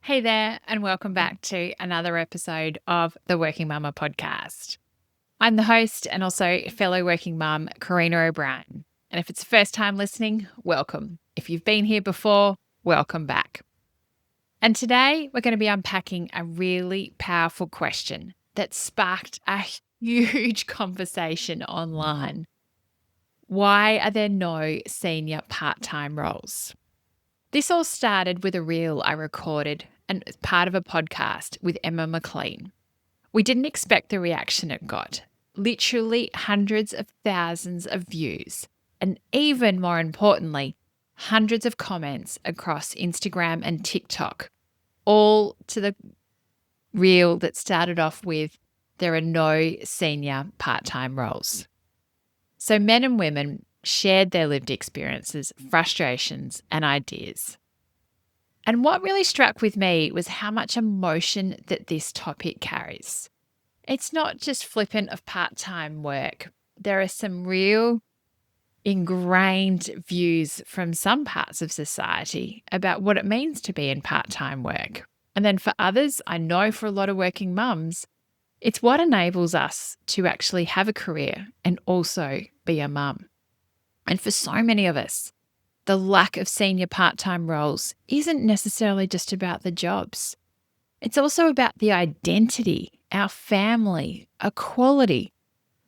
Hey there, and welcome back to another episode of the Working Mumma podcast. I'm the host and also fellow working mum, Carina O'Brien. And if it's the first time listening, welcome. If you've been here before, welcome back. And today we're going to be unpacking a really powerful question that sparked a huge conversation online. Why are there no senior part-time roles? This all started with a reel I recorded and as part of a podcast with Emma McLean. We didn't expect the reaction it got. Literally hundreds of thousands of views, and even more importantly, hundreds of comments across Instagram and TikTok, all to the reel that started off with, "There are no senior part-time roles." So men and women shared their lived experiences, frustrations, and ideas. And what really struck with me was how much emotion that this topic carries. It's not just flippant of part-time work. There are some real ingrained views from some parts of society about what it means to be in part-time work. And then for others, I know for a lot of working mums, it's what enables us to actually have a career and also be a mum. And for so many of us, the lack of senior part-time roles isn't necessarily just about the jobs. It's also about the identity, our family, equality,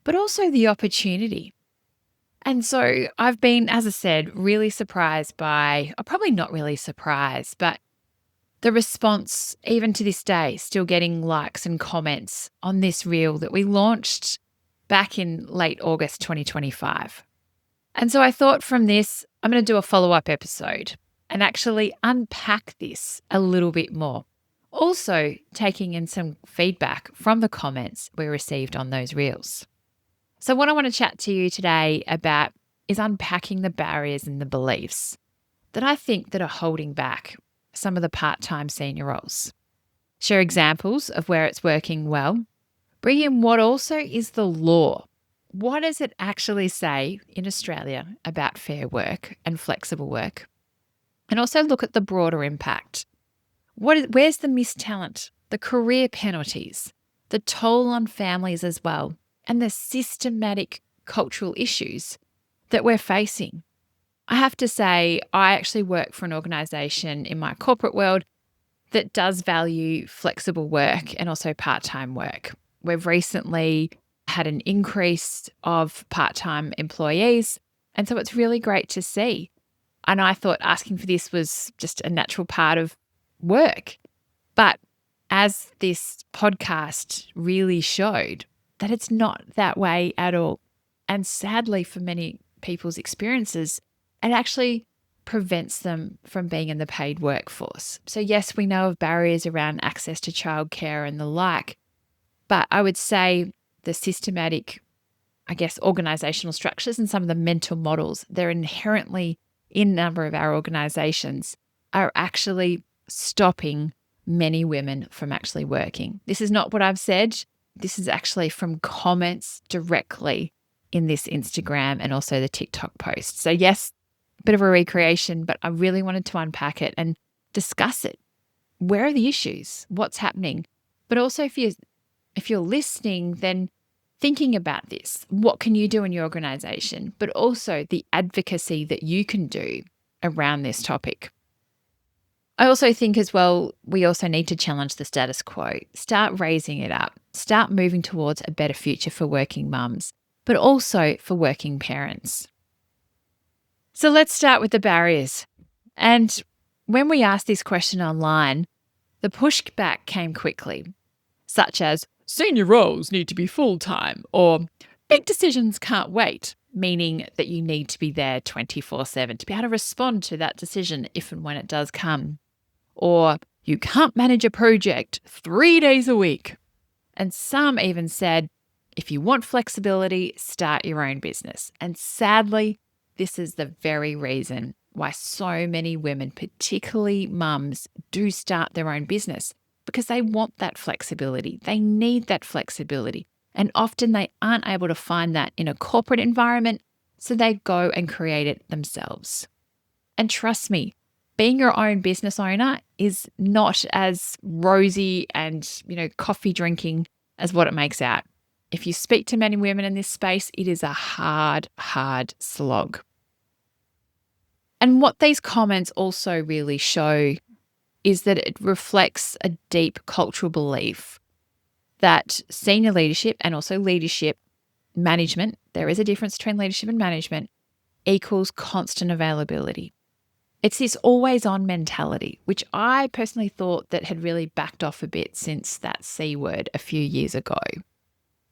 but also the opportunity. And so I've been, as I said, really surprised by, or probably not really surprised, but the response, even to this day, still getting likes and comments on this reel that we launched back in late August 2025. And so I thought from this, I'm going to do a follow-up episode and actually unpack this a little bit more. Also taking in some feedback from the comments we received on those reels. So what I want to chat to you today about is unpacking the barriers and the beliefs that I think that are holding back some of the part-time senior roles. Share examples of where it's working well. Bring in what also is the law. What does it actually say in Australia about fair work and flexible work? And also look at the broader impact. Where's the missed talent, the career penalties, the toll on families as well, and the systematic cultural issues that we're facing? I have to say, I actually work for an organisation in my corporate world that does value flexible work and also part-time work. We've recently had an increase of part-time employees. And so it's really great to see. And I thought asking for this was just a natural part of work. But as this podcast really showed, that it's not that way at all. And sadly, for many people's experiences, it actually prevents them from being in the paid workforce. So yes, we know of barriers around access to childcare and the like, but I would say the systematic, organisational structures and some of the mental models, they're inherently in a number of our organisations are actually stopping many women from actually working. This is not what I've said. This is actually from comments directly in this Instagram and also the TikTok post. So yes, a bit of a recreation, but I really wanted to unpack it and discuss it. Where are the issues? What's happening? But also if you're listening, then thinking about this, what can you do in your organisation, but also the advocacy that you can do around this topic. I also think as well, we also need to challenge the status quo, start raising it up, start moving towards a better future for working mums, but also for working parents. So let's start with the barriers. And when we asked this question online, the pushback came quickly, such as, "Senior roles need to be full-time," or "Big decisions can't wait," meaning that you need to be there 24/7 to be able to respond to that decision if and when it does come. Or "You can't manage a project 3 days a week." And some even said, "If you want flexibility, start your own business." And sadly, this is the very reason why so many women, particularly mums, do start their own business. Because they want that flexibility. They need that flexibility. And often they aren't able to find that in a corporate environment, so they go and create it themselves. And trust me, being your own business owner is not as rosy and, coffee drinking as what it makes out. If you speak to many women in this space, it is a hard, hard slog. And what these comments also really show is that it reflects a deep cultural belief that senior leadership and also leadership management, there is a difference between leadership and management, equals constant availability. It's this always on mentality, which I personally thought that had really backed off a bit since that C word a few years ago.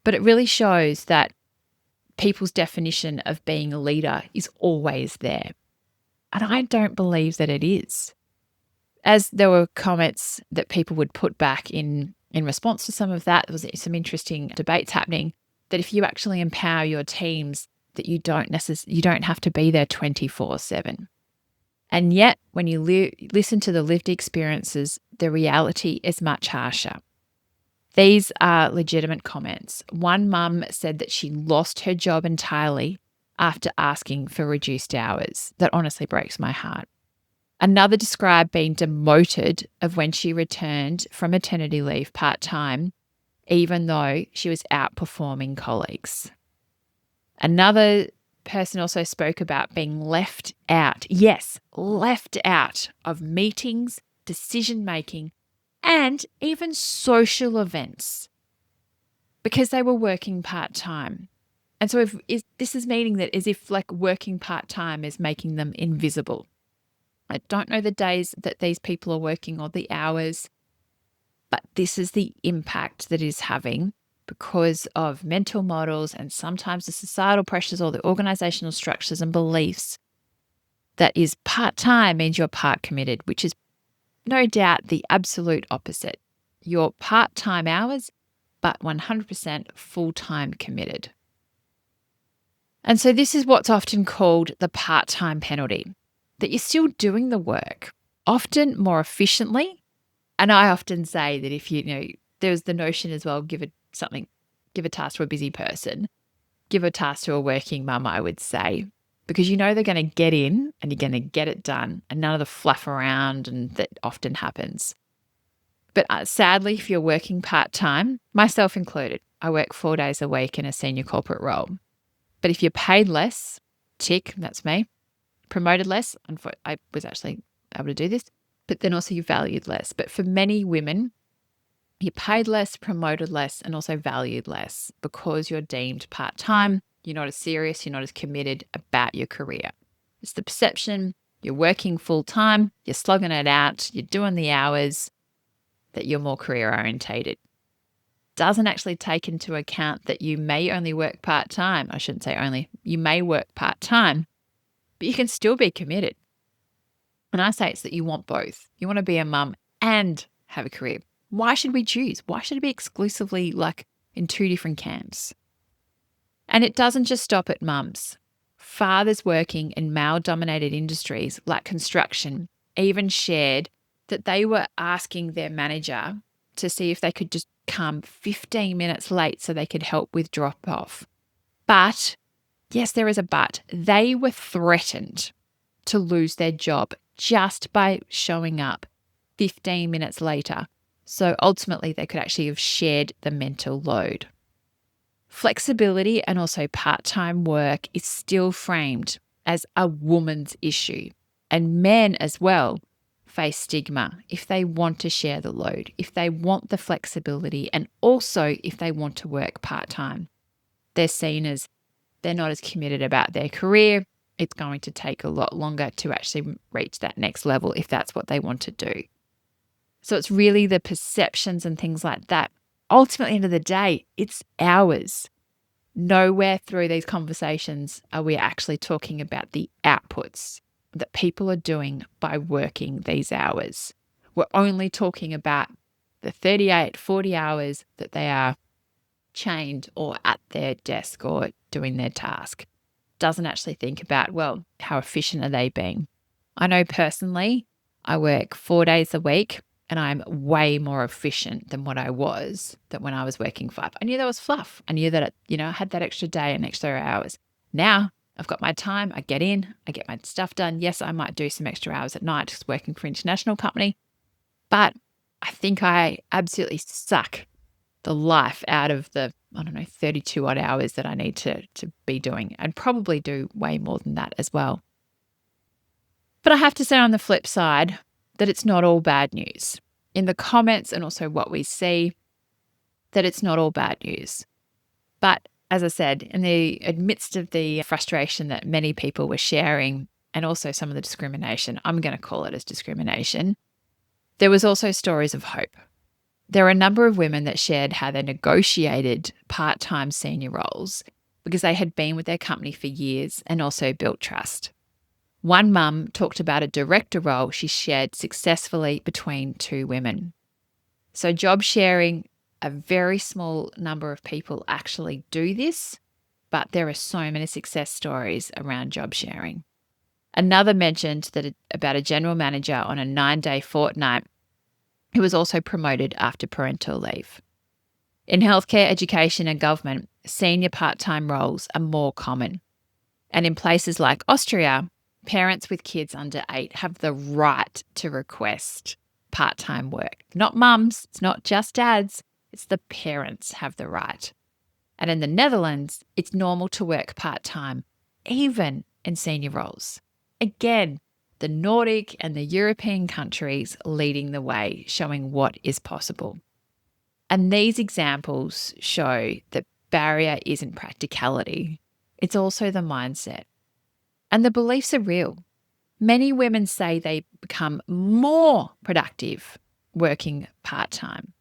But it really shows that people's definition of being a leader is always there. And I don't believe that it is. As there were comments that people would put back in response to some of that, there was some interesting debates happening that if you actually empower your teams, that you don't have to be there 24/7. And yet, when you listen to the lived experiences, the reality is much harsher. These are legitimate comments. One mum said that she lost her job entirely after asking for reduced hours. That honestly breaks my heart. Another described being demoted of when she returned from maternity leave part-time, even though she was outperforming colleagues. Another person also spoke about being left out. Yes, left out of meetings, decision-making, and even social events because they were working part-time. And so this is meaning that as if like working part-time is making them invisible. I don't know the days that these people are working or the hours, but this is the impact that is having because of mental models and sometimes the societal pressures or the organizational structures and beliefs that is part-time means you're part committed, which is no doubt the absolute opposite. You're part-time hours, but 100% full-time committed. And so this is what's often called the part-time penalty, that you're still doing the work, often more efficiently. And I often say that if there's the notion as well, give a task to a busy person, give a task to a working mum, I would say, because they're going to get in and you're going to get it done and none of the fluff around, and that often happens. But sadly, if you're working part-time, myself included, I work 4 days a week in a senior corporate role. But if you're paid less, tick, that's me, promoted less, I was actually able to do this, but then also you're valued less. But for many women, you're paid less, promoted less, and also valued less because you're deemed part-time. You're not as serious, you're not as committed about your career. It's the perception you're working full-time, you're slogging it out, you're doing the hours, that you're more career-orientated. Doesn't actually take into account that you may only work part-time. I shouldn't say only. You may work part-time, but you can still be committed. And I say it's that you want both. You want to be a mum and have a career. Why should we choose? Why should it be exclusively like in two different camps? And it doesn't just stop at mums. Fathers working in male-dominated industries like construction even shared that they were asking their manager to see if they could just come 15 minutes late so they could help with drop-off. But, yes, there is a but, they were threatened to lose their job just by showing up 15 minutes later. So ultimately, they could actually have shared the mental load. Flexibility and also part-time work is still framed as a woman's issue, and men as well face stigma if they want to share the load, if they want the flexibility, and also if they want to work part-time. They're seen as they're not as committed about their career. It's going to take a lot longer to actually reach that next level if that's what they want to do. So it's really the perceptions and things like that. Ultimately, at the end of the day, it's hours. Nowhere through these conversations are we actually talking about the outputs that people are doing by working these hours. We're only talking about the 38, 40 hours that they are chained or at their desk or doing their task. Doesn't actually think about, well, how efficient are they being? I know personally, I work 4 days a week and I'm way more efficient than what I was than when I was working 5. I knew that was fluff. I knew that, I had that extra day and extra hours. Now I've got my time, I get in, I get my stuff done. Yes, I might do some extra hours at night just working for an international company, but I think I absolutely suck the life out of the, 32 odd hours that I need to be doing, and probably do way more than that as well. But I have to say on the flip side that it's not all bad news. In the comments and also what we see, that it's not all bad news. But as I said, in the midst of the frustration that many people were sharing, and also some of the discrimination, I'm going to call it as discrimination, there was also stories of hope. There were a number of women that shared how they negotiated part-time senior roles because they had been with their company for years and also built trust. One mum talked about a director role she shared successfully between two women. So job sharing, a very small number of people actually do this, but there are so many success stories around job sharing. Another mentioned about a general manager on a 9-day fortnight who was also promoted after parental leave. In healthcare, education and government, senior part-time roles are more common. And in places like Austria, parents with kids under 8 have the right to request part-time work. Not mums, it's not just dads, it's the parents have the right. And in the Netherlands, it's normal to work part-time, even in senior roles. Again, the Nordic and the European countries leading the way, showing what is possible. And these examples show that barrier isn't practicality, it's also the mindset. And the beliefs are real. Many women say they become more productive working part-time.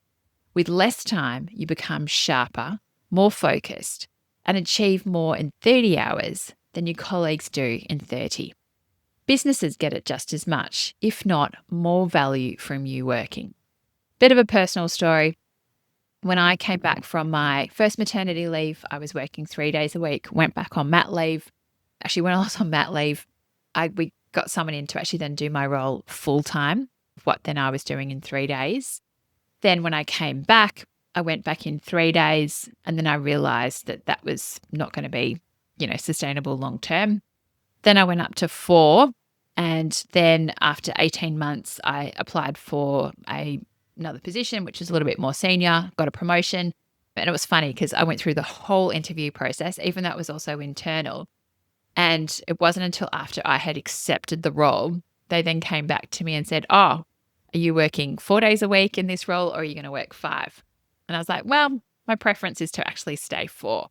With less time, you become sharper, more focused, and achieve more in 30 hours than your colleagues do in 30. Businesses get it just as much, if not more value from you working. Bit of a personal story. When I came back from my first maternity leave, I was working 3 days a week, went back on mat leave. Actually, when I was on mat leave, we got someone in to actually then do my role full time, what then I was doing in 3 days. Then when I came back, I went back in 3 days, and then I realized that that was not going to be, sustainable long term. Then I went up to 4, and then after 18 months, I applied for another position, which is a little bit more senior, got a promotion. And it was funny because I went through the whole interview process, even though it was also internal. And it wasn't until after I had accepted the role, they then came back to me and said, "Oh, are you working 4 days a week in this role, or are you going to work 5?" And I was like, well, my preference is to actually stay 4.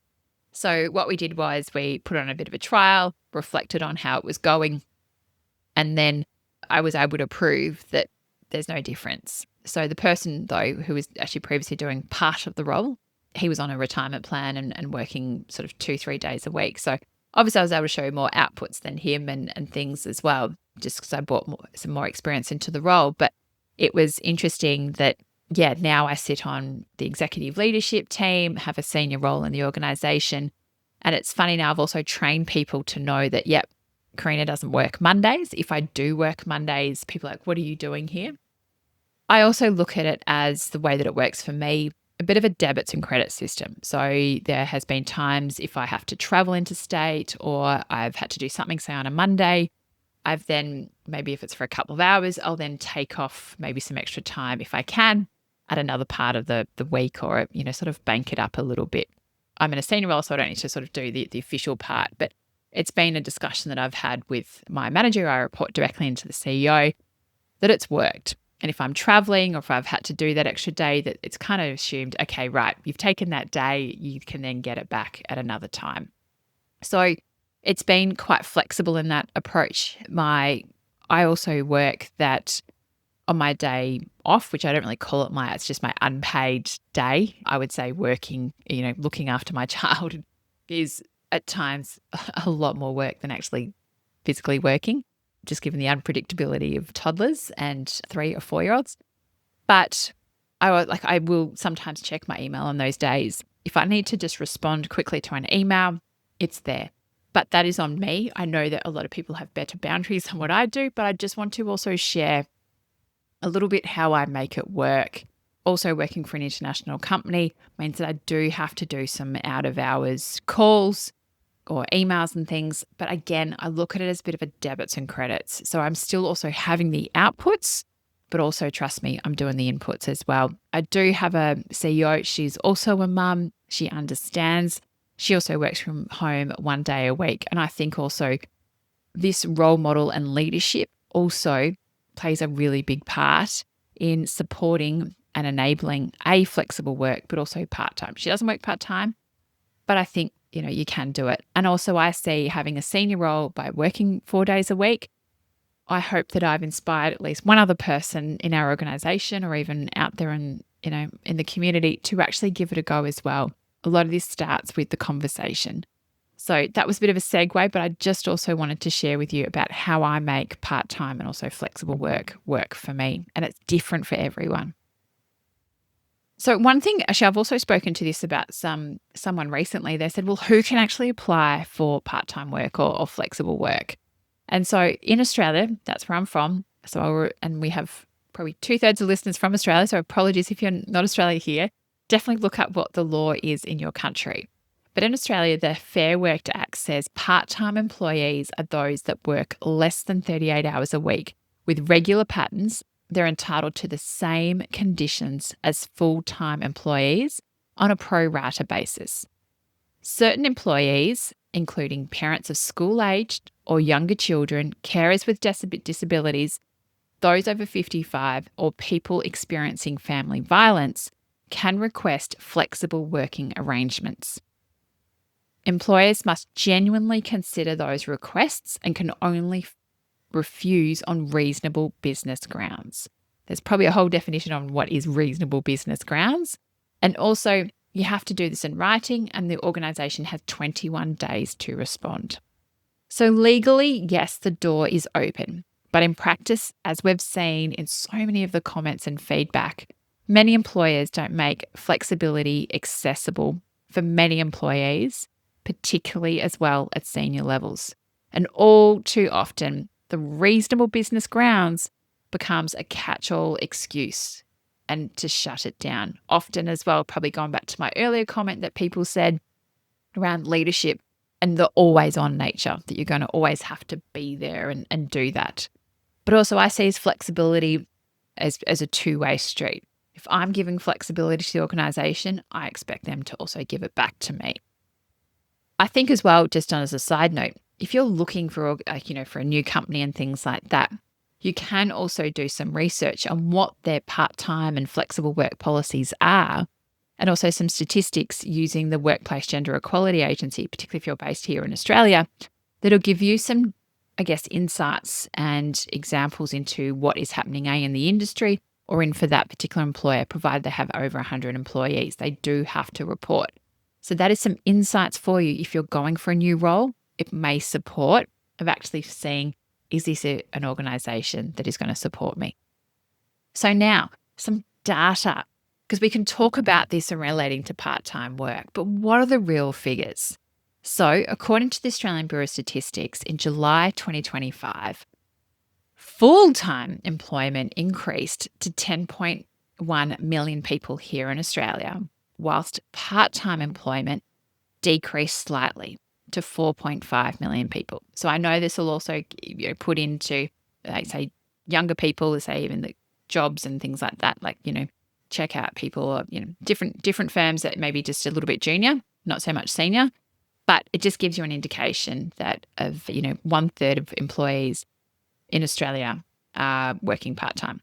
So what we did was we put on a bit of a trial, reflected on how it was going, and then I was able to prove that there's no difference. So the person, though, who was actually previously doing part of the role, he was on a retirement plan and working sort of 2-3 days a week. So obviously I was able to show more outputs than him and things as well, just because I brought some more experience into the role. But it was interesting that, now I sit on the executive leadership team, have a senior role in the organisation. And it's funny now, I've also trained people to know that, Carina doesn't work Mondays. If I do work Mondays, people are like, "What are you doing here?" I also look at it as the way that it works for me, a bit of a debits and credit system. So there has been times if I have to travel interstate or I've had to do something, say on a Monday, I've then, maybe if it's for a couple of hours, I'll then take off maybe some extra time if I can at another part of the week, or, sort of bank it up a little bit. I'm in a senior role, so I don't need to sort of do the official part, but it's been a discussion that I've had with my manager. I report directly into the CEO, that it's worked. And if I'm traveling or if I've had to do that extra day, that it's kind of assumed, okay, right, you've taken that day, you can then get it back at another time. So it's been quite flexible in that approach. I also work that on my day off, which I don't really call it it's just my unpaid day. I would say working, looking after my child is at times a lot more work than actually physically working, just given the unpredictability of toddlers and 3 or 4-year-olds. But I will sometimes check my email on those days. If I need to just respond quickly to an email, it's there. But that is on me. I know that a lot of people have better boundaries than what I do, but I just want to also share a little bit how I make it work. Also, working for an international company means that I do have to do some out of hours calls. or emails and things. But again, I look at it as a bit of a debits and credits. So I'm still also having the outputs, but also trust me, I'm doing the inputs as well. I do have a CEO. She's also a mum. She understands. She also works from home 1 day a week. And I think also this role model and leadership also plays a really big part in supporting and enabling flexible work, but also part-time. She doesn't work part-time, but I think, you can do it. And also I see having a senior role by working 4 days a week. I hope that I've inspired at least one other person in our organization or even out there in the community to actually give it a go as well. A lot of this starts with the conversation. So that was a bit of a segue, but I just also wanted to share with you about how I make part-time and also flexible work for me. And it's different for everyone. So one thing, actually, I've also spoken to this about someone recently. They said, well, who can actually apply for part-time work or flexible work? And so in Australia, that's where I'm from. And we have probably 2/3 of listeners from Australia. So apologies if you're not Australia here. Definitely look up what the law is in your country. But in Australia, the Fair Work Act says part-time employees are those that work less than 38 hours a week with regular patterns. They're entitled to the same conditions as full-time employees on a pro rata basis. Certain employees, including parents of school-aged or younger children, carers with disabilities, those over 55, or people experiencing family violence, can request flexible working arrangements. Employers must genuinely consider those requests and can only refuse on reasonable business grounds. There's probably a whole definition on what is reasonable business grounds. And also, you have to do this in writing, and the organisation has 21 days to respond. So legally, yes, the door is open. But in practice, as we've seen in so many of the comments and feedback, many employers don't make flexibility accessible for many employees, particularly as well at senior levels. And all too often, the reasonable business grounds becomes a catch-all excuse and to shut it down. Often as well, probably going back to my earlier comment that people said around leadership and the always-on nature, that you're going to always have to be there and do that. But also I see flexibility as a two-way street. If I'm giving flexibility to the organisation, I expect them to also give it back to me. I think as well, just on as a side note, if you're looking for a new company and things like that, you can also do some research on what their part-time and flexible work policies are, and also some statistics using the Workplace Gender Equality Agency, particularly if you're based here in Australia, that'll give you some, insights and examples into what is happening, in the industry or in for that particular employer, provided they have over 100 employees. They do have to report. So that is some insights for you if you're going for a new role. It may support of actually seeing, is this an organisation that is going to support me? So now, some data, because we can talk about this in relating to part-time work, but what are the real figures? So according to the Australian Bureau of Statistics, in July 2025, full-time employment increased to 10.1 million people here in Australia, whilst part-time employment decreased slightly to 4.5 million people. So I know this will also put into, say, younger people, say even the jobs and things like that, check out people, or, different firms that may be just a little bit junior, not so much senior, but it just gives you an indication that of, 1/3 of employees in Australia are working part-time.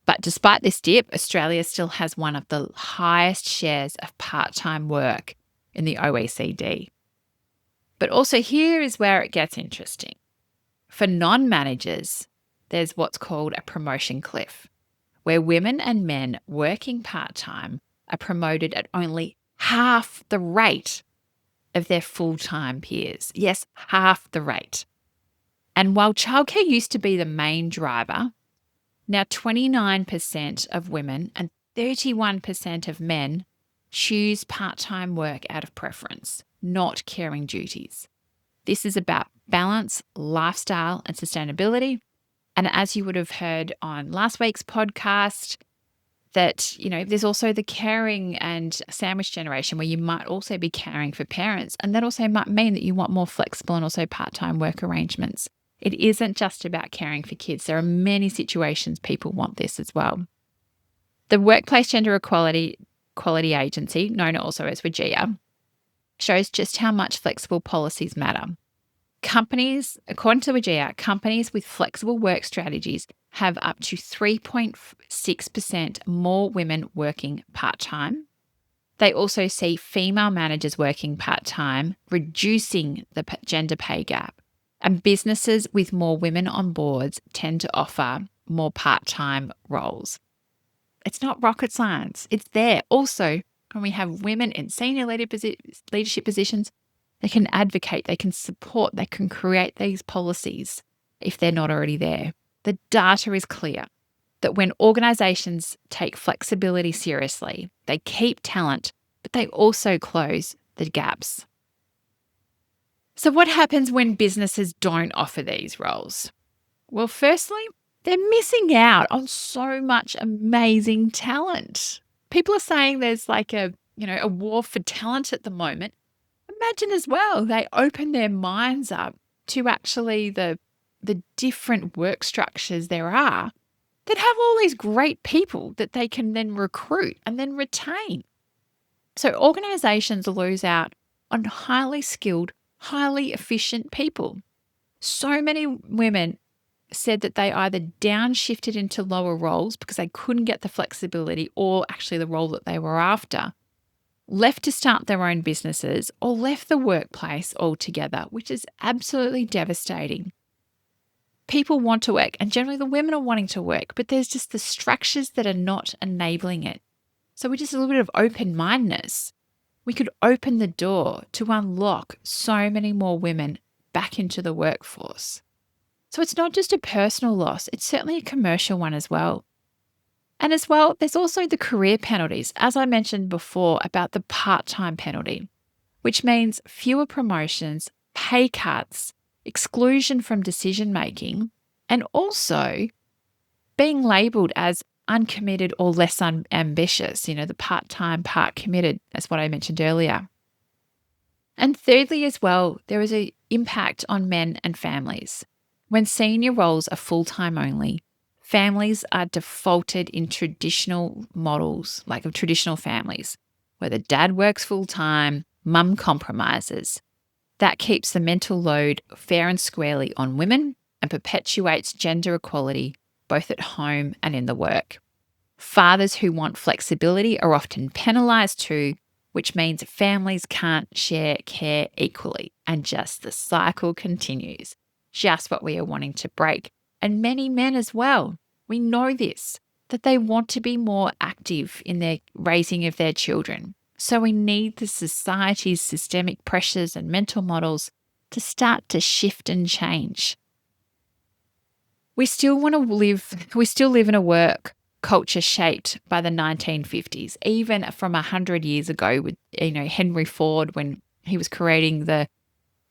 But despite this dip, Australia still has one of the highest shares of part-time work in the OECD. But also here is where it gets interesting. For non-managers, there's what's called a promotion cliff, where women and men working part-time are promoted at only half the rate of their full-time peers. Yes, half the rate. And while childcare used to be the main driver, now 29% of women and 31% of men choose part-time work out of preference, not caring duties. This is about balance, lifestyle, and sustainability. And as you would have heard on last week's podcast, that, there's also the caring and sandwich generation where you might also be caring for parents. And that also might mean that you want more flexible and also part-time work arrangements. It isn't just about caring for kids. There are many situations people want this as well. The Workplace Gender Equality Agency, known also as WGEA, shows just how much flexible policies matter. Companies, according to WGEA, companies with flexible work strategies have up to 3.6% more women working part-time. They also see female managers working part-time, reducing the gender pay gap. And businesses with more women on boards tend to offer more part-time roles. It's not rocket science. It's there. Also, when we have women in senior leadership positions, they can advocate, they can support, they can create these policies if they're not already there. The data is clear that when organisations take flexibility seriously, they keep talent, but they also close the gaps. So what happens when businesses don't offer these roles? Well, firstly, they're missing out on so much amazing talent. People are saying there's like a war for talent at the moment. Imagine as well, they open their minds up to actually the different work structures there are that have all these great people that they can then recruit and then retain. So organisations lose out on highly skilled, highly efficient people. So many women said that they either downshifted into lower roles because they couldn't get the flexibility or actually the role that they were after, left to start their own businesses, or left the workplace altogether, which is absolutely devastating. People want to work, and generally the women are wanting to work, but there's just the structures that are not enabling it. So with just a little bit of open-mindedness, we could open the door to unlock so many more women back into the workforce. So it's not just a personal loss, it's certainly a commercial one as well. And as well, there's also the career penalties, as I mentioned before about the part-time penalty, which means fewer promotions, pay cuts, exclusion from decision-making, and also being labelled as uncommitted or less ambitious, the part-time, part committed, that's what I mentioned earlier. And thirdly as well, there is an impact on men and families. When senior roles are full-time only, families are defaulted in traditional models, like of traditional families, where the dad works full-time, mum compromises. That keeps the mental load fair and squarely on women and perpetuates gender equality both at home and in the work. Fathers who want flexibility are often penalised too, which means families can't share care equally, and just the cycle continues. Just what we are wanting to break. And many men as well. We know this, that they want to be more active in their raising of their children. So we need the society's systemic pressures and mental models to start to shift and change. We still live in a work culture shaped by the 1950s, even from 100 years ago with, Henry Ford, when he was creating the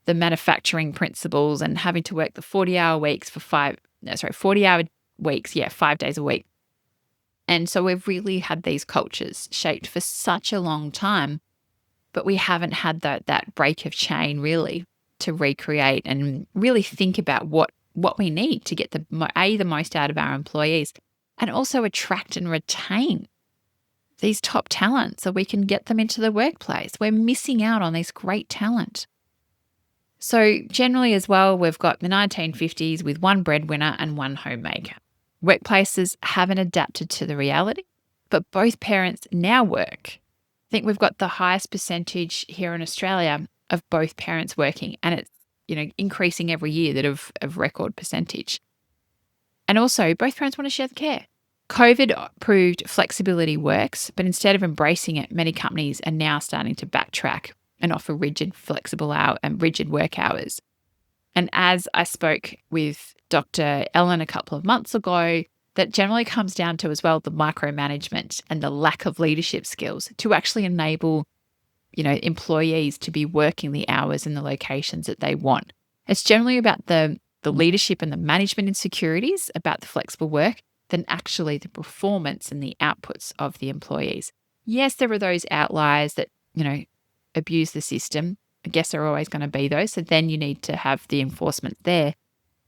manufacturing principles and having to work the 40-hour weeks 40-hour weeks, 5 days a week. And so we've really had these cultures shaped for such a long time, but we haven't had that break of chain really to recreate and really think about what we need to get the most out of our employees, and also attract and retain these top talent so we can get them into the workplace. We're missing out on this great talent. So generally as well, we've got the 1950s with one breadwinner and one homemaker. Workplaces haven't adapted to the reality, but both parents now work. I think we've got the highest percentage here in Australia of both parents working, and it's increasing every year, that of record percentage. And also both parents want to share the care. COVID proved flexibility works, but instead of embracing it, many companies are now starting to backtrack and offer rigid work hours. And as I spoke with Dr. Ellen a couple of months ago, that generally comes down to as well the micromanagement and the lack of leadership skills to actually enable, employees to be working the hours in the locations that they want. It's generally about the leadership and the management insecurities about the flexible work than actually the performance and the outputs of the employees. Yes, there are those outliers that, abuse the system. I guess there are always going to be those. So then you need to have the enforcement there.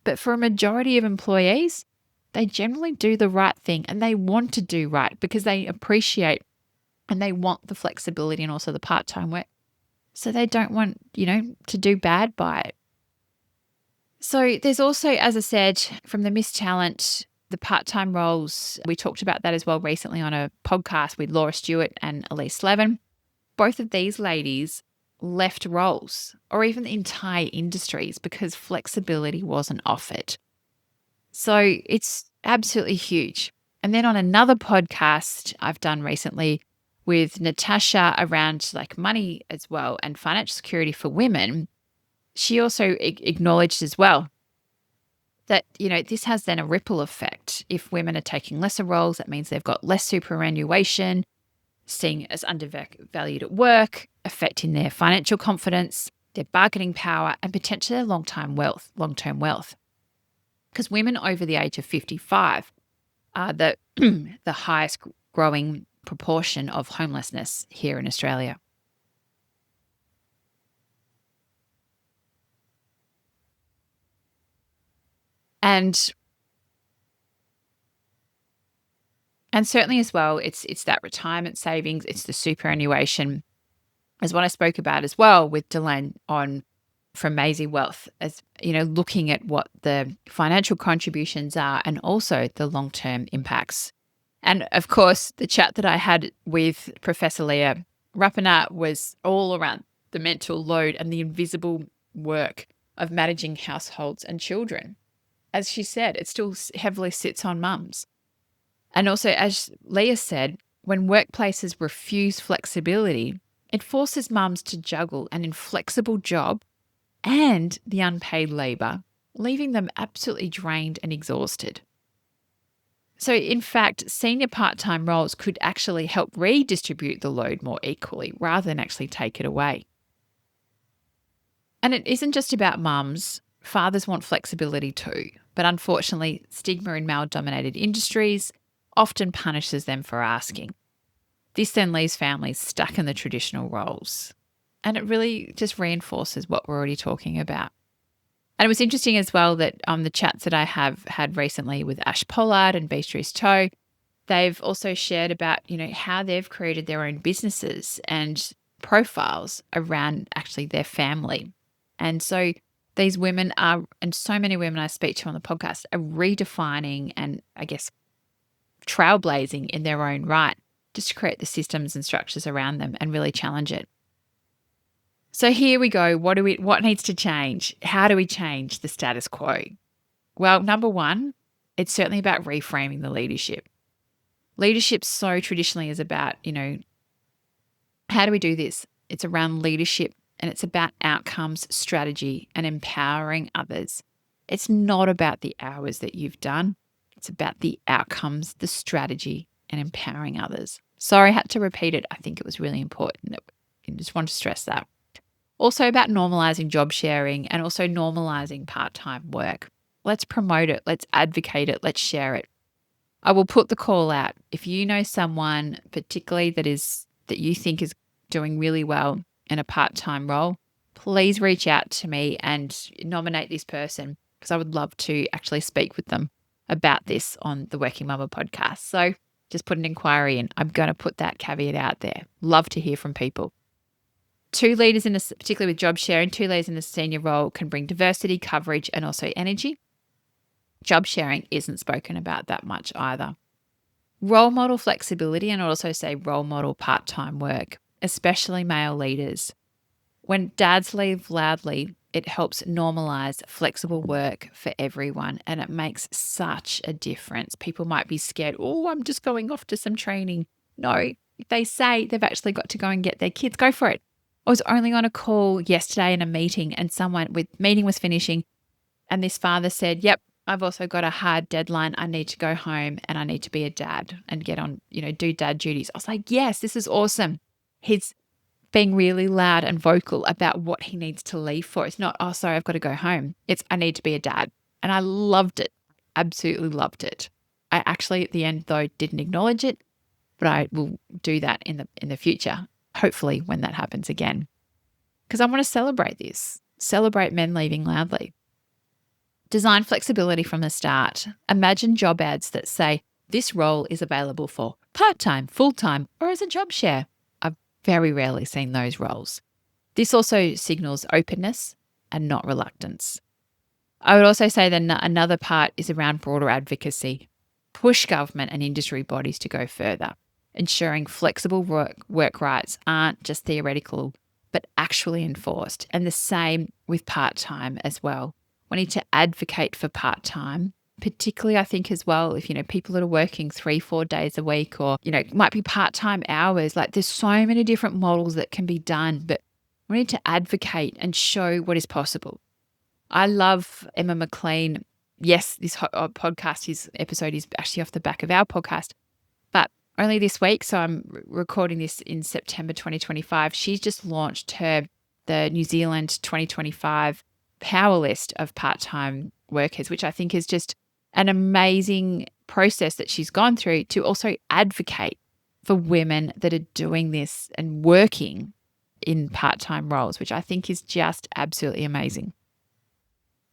But for a majority of employees, they generally do the right thing and they want to do right because they appreciate and they want the flexibility and also the part-time work. So they don't want, to do bad by it. So there's also, as I said, from the Miss Talent, the part-time roles. We talked about that as well recently on a podcast with Laura Stewart and Elise Levin. Both of these ladies left roles or even entire industries because flexibility wasn't offered. So it's absolutely huge. And then on another podcast I've done recently with Natasha around like money as well and financial security for women, she also acknowledged as well that, this has then a ripple effect. If women are taking lesser roles, that means they've got less superannuation, seen as undervalued at work, affecting their financial confidence, their bargaining power, and potentially their long-term wealth. Because women over the age of 55 are the highest growing proportion of homelessness here in Australia. And certainly as well, it's that retirement savings, it's the superannuation, as what I spoke about as well with Delane from Maisie Wealth, as looking at what the financial contributions are and also the long-term impacts. And of course, the chat that I had with Professor Leah Rapana was all around the mental load and the invisible work of managing households and children. As she said, it still heavily sits on mums. And also, as Leah said, when workplaces refuse flexibility, it forces mums to juggle an inflexible job and the unpaid labour, leaving them absolutely drained and exhausted. So, in fact, senior part-time roles could actually help redistribute the load more equally rather than actually take it away. And it isn't just about mums. Fathers want flexibility too, but unfortunately, stigma in male-dominated industries often punishes them for asking. This then leaves families stuck in the traditional roles. And it really just reinforces what we're already talking about. And it was interesting as well that the chats that I have had recently with Ash Pollard and Beatrice Toe, they've also shared about, how they've created their own businesses and profiles around actually their family. And so these women are, and so many women I speak to on the podcast, are redefining and I guess trailblazing in their own right just to create the systems and structures around them and really challenge it. So here we go. What needs to change? How do we change the status quo? Well, number one, it's certainly about reframing the leadership. Leadership so traditionally is about, how do we do this? It's around leadership and it's about outcomes, strategy, and empowering others. It's not about the hours that you've done. It's about the outcomes, the strategy, and empowering others. Sorry, I had to repeat it. I think it was really important. I just want to stress that. Also about normalizing job sharing and also normalizing part-time work. Let's promote it. Let's advocate it. Let's share it. I will put the call out. If you know someone particularly that you think is doing really well in a part-time role, please reach out to me and nominate this person because I would love to actually speak with them about this on the Working Mumma podcast. So just put an inquiry in. I'm going to put that caveat out there. Love to hear from people. Two leaders particularly with job sharing, 2 leaders in a senior role can bring diversity, coverage, and also energy. Job sharing isn't spoken about that much either. Role model flexibility, and I'd also say role model part-time work, especially male leaders. When dads leave loudly, it helps normalize flexible work for everyone, and it makes such a difference. People might be scared, I'm just going off to some training. No, if they say they've actually got to go and get their kids, go for it. I was only on a call yesterday in a meeting and meeting was finishing and this father said, yep, I've also got a hard deadline. I need to go home and I need to be a dad and get on, do dad duties. I was like, yes, this is awesome. He's being really loud and vocal about what he needs to leave for. It's not, sorry, I've got to go home. It's, I need to be a dad. And I loved it. Absolutely loved it. I actually at the end though didn't acknowledge it, but I will do that in the future, hopefully when that happens again. Because I want to celebrate this, celebrate men leaving loudly. Design flexibility from the start. Imagine job ads that say, this role is available for part-time, full-time, or as a job share. I've very rarely seen those roles. This also signals openness and not reluctance. I would also say that another part is around broader advocacy. Push government and industry bodies to go further, ensuring flexible work rights aren't just theoretical, but actually enforced. And the same with part-time as well. We need to advocate for part-time, particularly I think as well, if, people that are working 3-4 days a week or, it might be part-time hours, like there's so many different models that can be done, but we need to advocate and show what is possible. I love Emma McLean. Yes, this podcast, his episode is actually off the back of our podcast, but only this week, so I'm recording this in September 2025, she's just launched the New Zealand 2025 power list of part-time workers, which I think is just an amazing process that she's gone through to also advocate for women that are doing this and working in part-time roles, which I think is just absolutely amazing.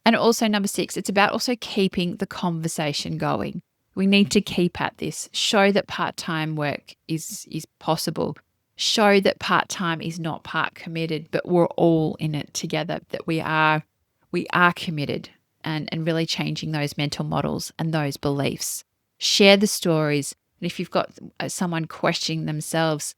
And also number 6, it's about also keeping the conversation going. We need to keep at this, show that part-time work is possible, show that part-time is not part committed, but we're all in it together, that we are committed and really changing those mental models and those beliefs. Share the stories. And if you've got someone questioning themselves,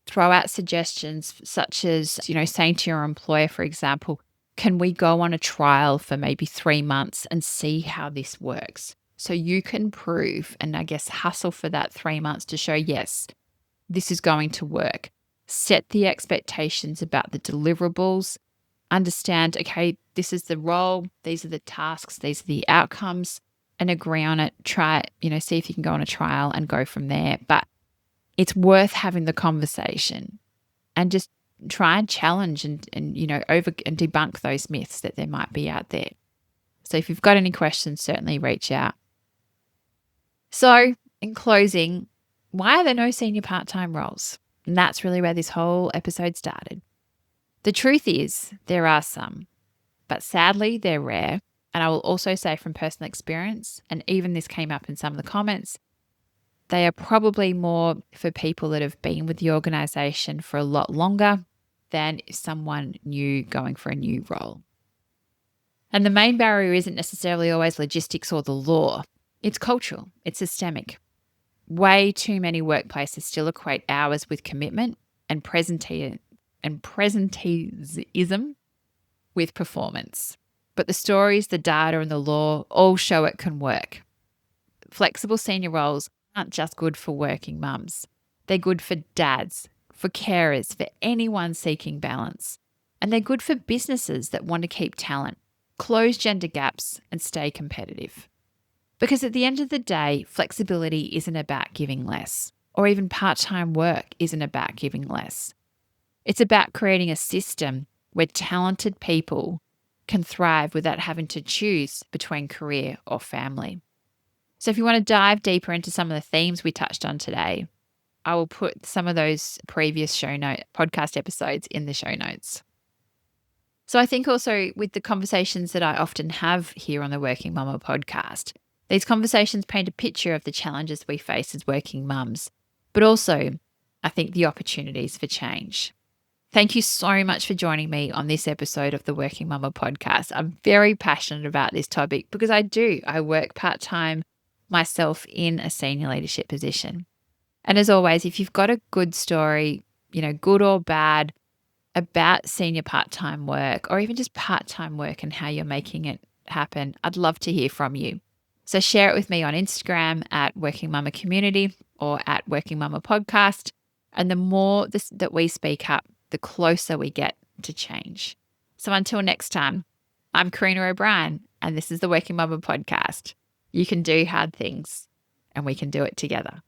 throw out suggestions such as, saying to your employer, for example, can we go on a trial for maybe 3 months and see how this works? So you can prove and I guess hustle for that 3 months to show, yes, this is going to work. Set the expectations about the deliverables. Understand, okay, this is the role, these are the tasks, these are the outcomes, and agree on it. Try it, see if you can go on a trial and go from there. But it's worth having the conversation and just try and challenge and debunk those myths that there might be out there. So if you've got any questions, certainly reach out. So in closing, why are there no senior part-time roles? And that's really where this whole episode started. The truth is there are some, but sadly they're rare. And I will also say from personal experience, and even this came up in some of the comments, they are probably more for people that have been with the organisation for a lot longer than someone new going for a new role. And the main barrier isn't necessarily always logistics or the law. It's cultural. It's systemic. Way too many workplaces still equate hours with commitment and presenteeism with performance. But the stories, the data and the law all show it can work. Flexible senior roles aren't just good for working mums. They're good for dads, for carers, for anyone seeking balance. And they're good for businesses that want to keep talent, close gender gaps and stay competitive. Because at the end of the day, flexibility isn't about giving less, or even part-time work isn't about giving less. It's about creating a system where talented people can thrive without having to choose between career or family. So if you want to dive deeper into some of the themes we touched on today, I will put some of those previous podcast episodes in the show notes. So I think also with the conversations that I often have here on the Working Mumma podcast, these conversations paint a picture of the challenges we face as working mums, but also I think the opportunities for change. Thank you so much for joining me on this episode of the Working Mumma podcast. I'm very passionate about this topic because I work part-time myself in a senior leadership position. And as always, if you've got a good story, good or bad, about senior part-time work or even just part-time work and how you're making it happen, I'd love to hear from you. So share it with me on Instagram at Working Mumma Community or at Working Mumma Podcast. And the more that we speak up, the closer we get to change. So until next time, I'm Carina O'Brien, and this is the Working Mumma Podcast. You can do hard things, and we can do it together.